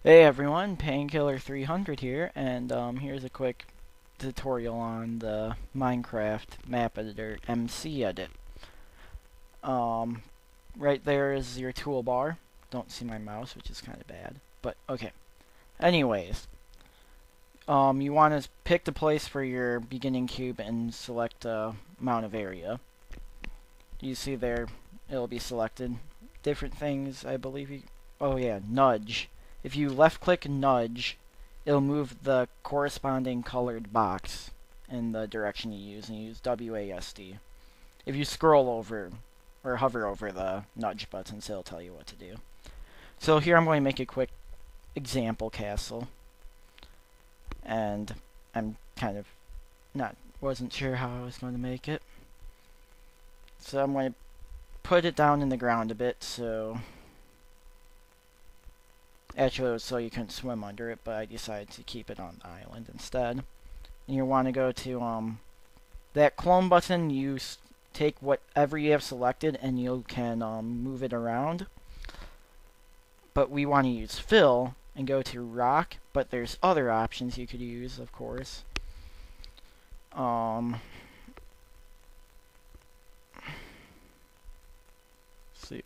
Hey everyone, Painkiller 300 here, and here's a quick tutorial on the Minecraft map editor MCedit. Um, right there is your toolbar. Don't see my mouse, which is kind of bad, but okay. Anyways, you want to pick the place for your beginning cube and select amount of area. You see there, it'll be selected. Different things, I believe you. Oh yeah, nudge. If you left click nudge, it'll move the corresponding colored box in the direction you use, and you use WASD. If you scroll over or hover over the nudge buttons, it'll tell you what to do. So here I'm going to make a quick example castle, and I'm kind of wasn't sure how I was going to make it. So I'm going to put it down in the ground a bit, so actually it was so you couldn't swim under it, but I decided to keep it on the island instead. And you want to go to that clone button. You take whatever you have selected and you can move it around. But we want to use fill and go to rock, but there's other options you could use, of course. See.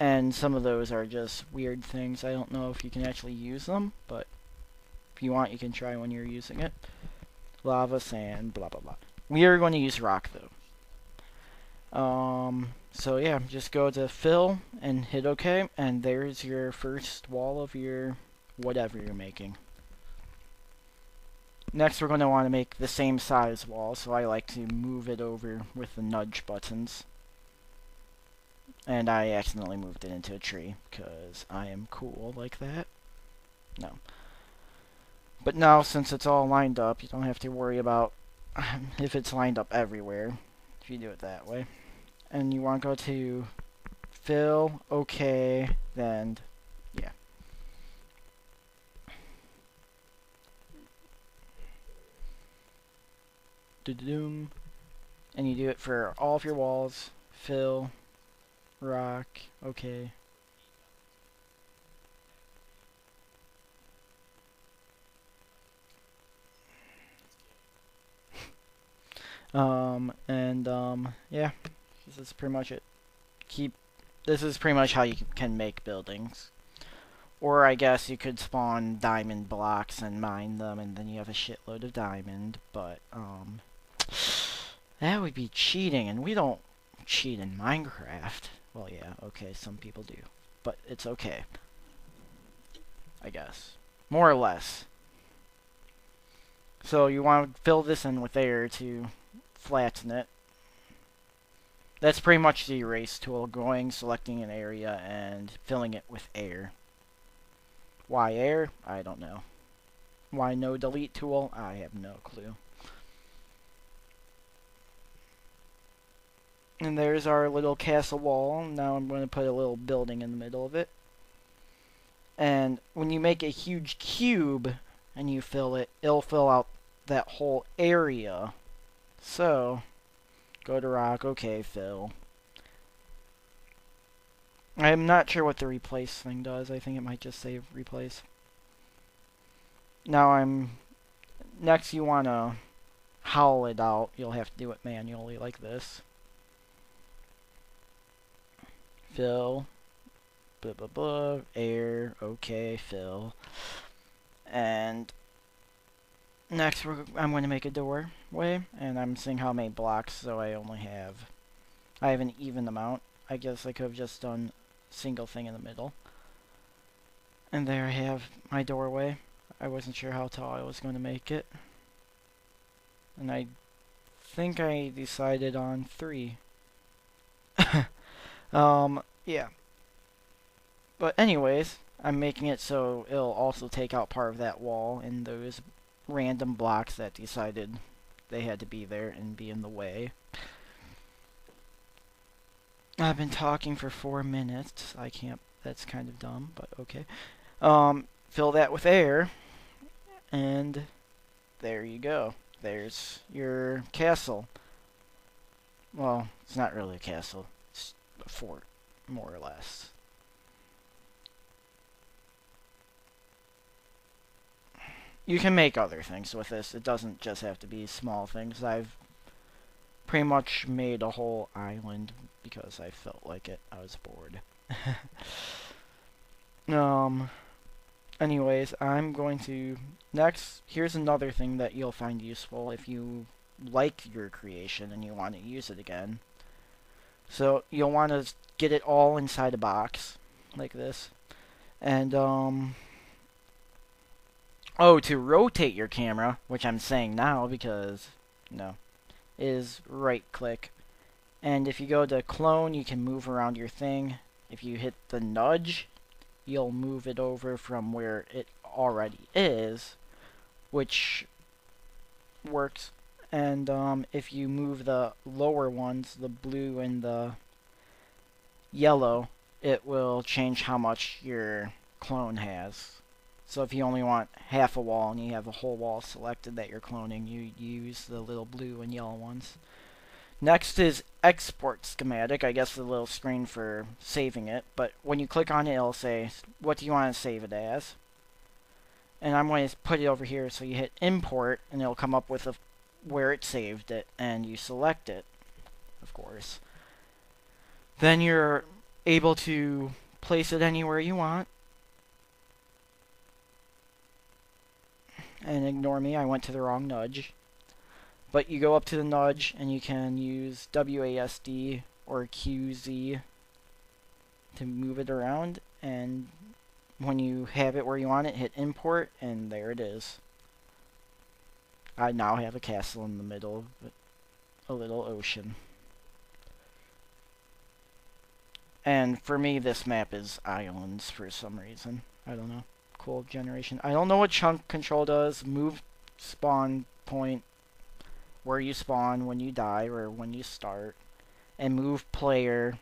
And some of those are just weird things. I don't know if you can actually use them, but if you want, you can try when you're using it. Lava, sand, blah, blah, blah. We are going to use rock, though. So yeah, just go to fill and hit OK, and there's your first wall of your whatever you're making. Next, we're going to want to make the same size wall, so I like to move it over with the nudge buttons. And I accidentally moved it into a tree, because I am cool like that. No. But now, since it's all lined up, you don't have to worry about if it's lined up everywhere, if you do it that way. And you want to go to fill, OK, then, yeah. Do-do-doom. And you do it for all of your walls. Fill, rock, OK. Yeah, this is pretty much it. This is pretty much how you can make buildings. Or I guess you could spawn diamond blocks and mine them, and then you have a shitload of diamond, but, that would be cheating, and we don't cheat in Minecraft. Well, yeah, okay, some people do. But it's okay. I guess. More or less. So you want to fill this in with air to flatten it. That's pretty much the erase tool, going, selecting an area, and filling it with air. Why air? I don't know. Why no delete tool? I have no clue. And there's our little castle wall. Now I'm going to put a little building in the middle of it. And when you make a huge cube and you fill it, it'll fill out that whole area. So, go to rock, okay, fill. I'm not sure what the replace thing does. I think it might just say replace. Now next you want to howl it out. You'll have to do it manually like this. Fill, blah blah blah, air, okay, fill. And next I'm going to make a doorway, and I'm seeing how many blocks, so I have an even amount. I guess I could have just done single thing in the middle. And there I have my doorway. I wasn't sure how tall I was going to make it. And I think I decided on 3. Yeah. But anyways, I'm making it so it'll also take out part of that wall and those random blocks that decided they had to be there and be in the way. I've been talking for 4 minutes. I can't. That's kind of dumb, but okay. Fill that with air, and there you go. There's your castle. Well, it's not really a castle. It's a fort, more or less. you can make other things with this. It doesn't just have to be small things. I've pretty much made a whole island because I felt like it. I was bored. Anyways, I'm going to... Next, here's another thing that you'll find useful if you like your creation and you want to use it again. So, you'll want to get it all inside a box, like this. And, oh, to rotate your camera, which I'm saying now because, no, is right-click. And if you go to clone, you can move around your thing. If you hit the nudge, you'll move it over from where it already is, which works. And if you move the lower ones, the blue and the yellow, it will change how much your clone has. So if you only want half a wall and you have a whole wall selected that you're cloning, you use the little blue and yellow ones. Next is export schematic. I guess the little screen for saving it. But when you click on it, it'll say, what do you want to save it as? And I'm going to put it over here. So you hit import, and it'll come up with where it saved it. And you select it, of course. Then you're able to place it anywhere you want. And ignore me, I went to the wrong nudge. But you go up to the nudge and you can use WASD or QZ to move it around, and when you have it where you want it, hit import, and there it is. I now have a castle in the middle of a little ocean. And for me, this map is islands for some reason. I don't know. Cool generation. I don't know what chunk control does. Move spawn point where you spawn when you die or when you start, and move player